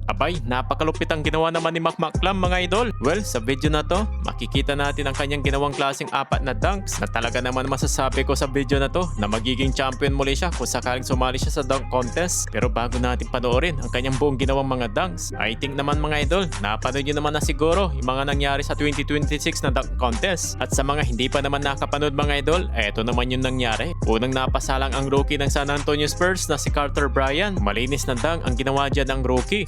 Abay, napakalupit ang ginawa naman ni Macmaclan mga idol. Well, sa video na to, makikita natin ang kanyang ginawang klaseng 4 na dunks na talaga naman masasabi ko sa video na to na magiging champion muli siya kung sakaling sumali siya sa dunk contest. Pero bago natin panoorin ang kanyang buong ginawang mga dunks, I think naman mga idol, napanood nyo naman na siguro yung mga nangyari sa 2026 na dunk contest. At sa mga hindi pa naman nakapanood mga idol, eto naman yung nangyari. Unang napasalang ang rookie ng San Antonio Spurs na si Carter Bryant. Malinis na dunk ang ginawa dyan ng rookie.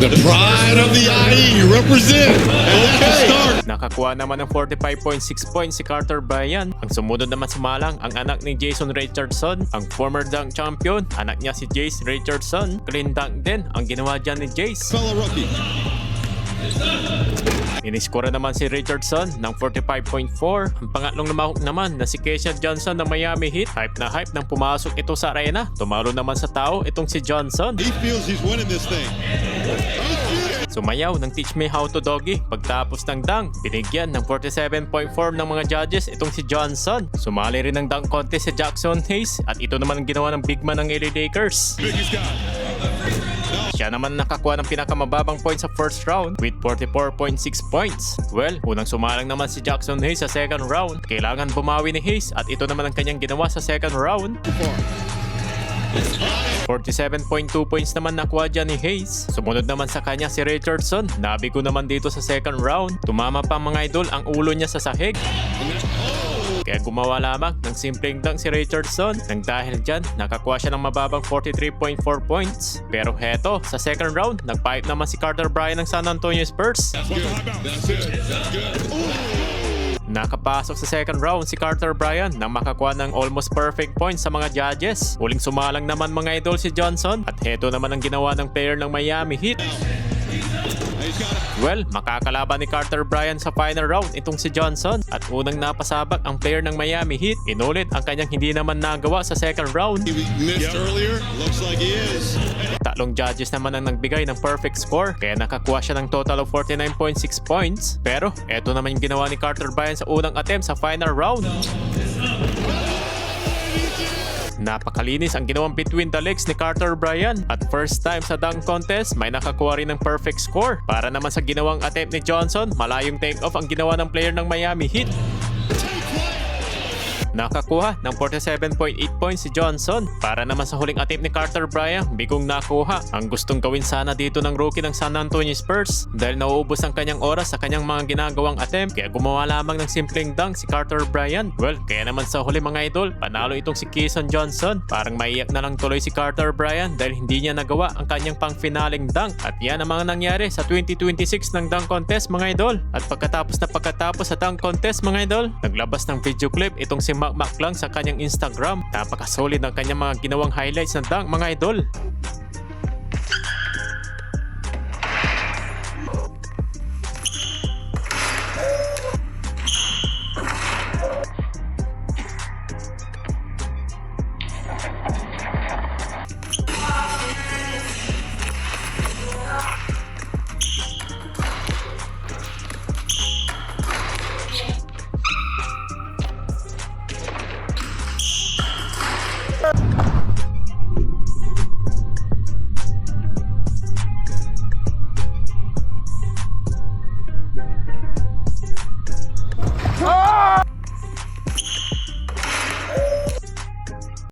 The pride of the IE represent. And that's the start. Nakakuha naman ng 45.6 points si Carter Bryant. Ang sumunod naman sumalang ang anak ni Jason Richardson, ang former dunk champion. Anak niya si Jace Richardson. Clean dunk din ang ginawa dyan ni Jace. Fellow rookie. Iniskora naman si Richardson ng 45.4. Ang pangatlong lumahok naman na si Keisha Johnson ng Miami Heat. Hype na hype nang pumasok ito sa arena. Tumalo naman sa tao itong si Johnson. He feels he's winning this thing. Sumayaw ng Teach Me How to Doggy. Pagtapos ng dunk, binigyan ng 47.4 ng mga judges itong si Johnson. Sumali rin ng dunk contest si Jackson Hayes at ito naman ang ginawa ng big man ng LA Lakers. Biggest guy. Siya naman nakakuha ng pinakamababang points sa first round with 44.6 points. Well, unang sumalang naman si Jackson Hayes sa second round. Kailangan bumawi ni Hayes at ito naman ang kanyang ginawa sa second round. 47.2 points naman nakuha dyan ni Hayes. Sumunod naman sa kanya si Richardson. Nabigo naman dito sa second round. Tumama pa mga idol ang ulo niya sa sahig. Kaya gumawa lamang ng simpleng dunk si Richardson. Nang dahil dyan, nakakuha siya ng mababang 43.4 points. Pero heto, sa second round, nagpipe naman si Carter Bryant ng San Antonio Spurs. That's good. That's it. That's good. Nakapasok sa second round si Carter Bryant nang makakuha ng almost perfect points sa mga judges. Huling sumalang naman mga idol si Johnson. At heto naman ang ginawa ng player ng Miami Heat. Well, makakalaban ni Carter Bryant sa final round itong si Johnson at unang napasabak ang player ng Miami Heat. Inulit ang kanyang hindi naman nagawa sa second round. He missed earlier. Looks like he is. Tatlong judges naman ang nagbigay ng perfect score kaya nakakuha siya ng total of 49.6 points. Pero eto naman yung ginawa ni Carter Bryant sa unang attempt sa final round. Napakalinis ang ginawang between the legs ni Carter Bryant. At first time sa dunk contest, may nakakuha rin ng perfect score. Para naman sa ginawang attempt ni Johnson, malayong take-off ang ginawa ng player ng Miami Heat. Nakakuha ng 47.8 points si Johnson. Para naman sa huling attempt ni Carter Bryant, bigong nakuha ang gustong gawin sana dito ng rookie ng San Antonio Spurs dahil nauubos ang kanyang oras sa kanyang mga ginagawang attempt kaya gumawa lamang ng simpleng dunk si Carter Bryant. Well, kaya naman sa huli mga idol, panalo itong si Keyshawn Johnson. Parang maiyak na lang tuloy si Carter Bryant dahil hindi niya nagawa ang kanyang pang-finaling dunk. At yan ang mga nangyari sa 2026 ng dunk contest mga idol. At pagkatapos sa dunk contest mga idol, naglabas ng video clip itong si Macmaclan sa kanyang Instagram. Napakasolid ang kanyang mga ginawang highlights ng dunk mga idol.